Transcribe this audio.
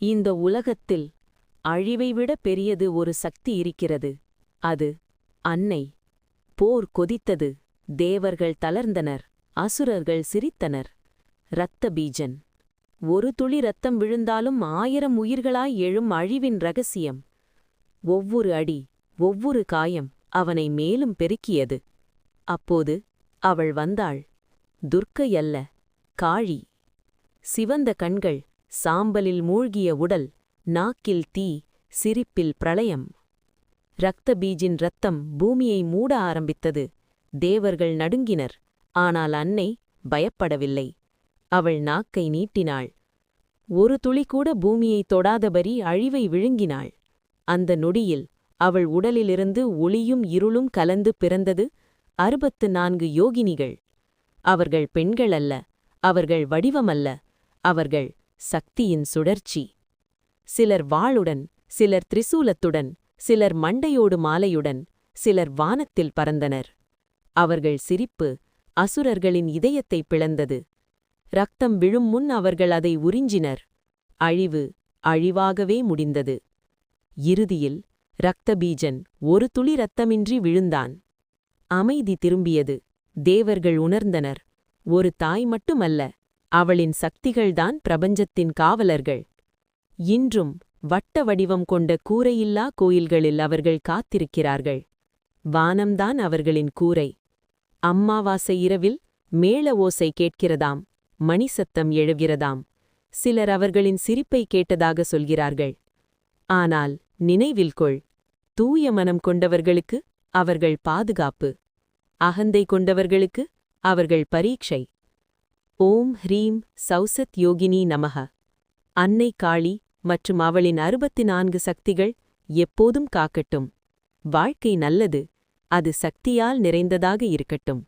இந்த உலகத்தில் அழிவைவிட பெரியது ஒரு சக்தி இருக்கிறது. அது அன்னை. போர் கொதித்தது. தேவர்கள் தளர்ந்தனர். அசுரர்கள் சிரித்தனர். இரத்த பீஜன். ஒரு துளி இரத்தம் விழுந்தாலும் 1000 உயிர்களாய் எழும் அழிவின் ரகசியம். ஒவ்வொரு அடி, ஒவ்வொரு காயம் அவனை மேலும் பெருக்கியது. அப்போது அவள் வந்தாள். துர்க்கை அல்ல, காளி. சிவந்த கண்கள், சாம்பலில் மூழ்கிய உடல், நாக்கில் தீ, சிரிப்பில் பிரளயம். இரத்த பீஜின் இரத்தம் பூமியை மூட ஆரம்பித்தது. தேவர்கள் நடுங்கினர். ஆனால் அன்னை பயப்படவில்லை. அவள் நாக்கை நீட்டினாள். ஒரு துளி கூட பூமியைத் தொடாதபடி அழிவை விழுங்கினாள். அந்த நொடியில் அவள் உடலிலிருந்து ஒளியும் இருளும் கலந்து பிறந்தது 64 யோகினிகள். அவர்கள் பெண்கள் அல்ல, அவர்கள் வடிவமல்ல, அவர்கள் சக்தியின் சுழற்சி. சிலர் வாளுடன், சிலர் திரிசூலத்துடன், சிலர் மண்டையோடு மாலையுடன், சிலர் வானத்தில் பறந்தனர். அவர்கள் சிரிப்பு அசுரர்களின் இதயத்தை பிளந்தது. இரத்தம் விழும் முன் அவர்கள் அதை உறிஞ்சினர். அழிவு அழிவாகவே முடிந்தது. இறுதியில் இரத்த பீஜன் ஒரு துளி இரத்தமின்றி விழுந்தான். அமைதி திரும்பியது. தேவர்கள் உணர்ந்தனர். ஒரு தாய் மட்டுமல்ல, அவளின் சக்திகள்தான் பிரபஞ்சத்தின் காவலர்கள். இன்றும் வட்ட வடிவம் கொண்ட கூரையில்லா கோயில்களில் அவர்கள் காத்திருக்கிறார்கள். வானம்தான் அவர்களின் கூரை. அம்மாவாசை இரவில் மேள ஓசை கேட்கிறதாம், மணிசத்தம் எழுகிறதாம். சிலர் அவர்களின் சிரிப்பை கேட்டதாக சொல்கிறார்கள். ஆனால் நினைவில் கொள், தூய மனம் கொண்டவர்களுக்கு அவர்கள் பாதுகாப்பு. அகந்தை கொண்டவர்களுக்கு அவர்கள் பரீட்சை. ஓம் ஹ்ரீம் சௌசத் யோகினி நமக. அன்னை காளி மற்றும் அவளின் 64 சக்திகள் எப்போதும் காக்கட்டும். வாழ்க்கை நல்லது. அது சக்தியால் நிறைந்ததாக இருக்கட்டும்.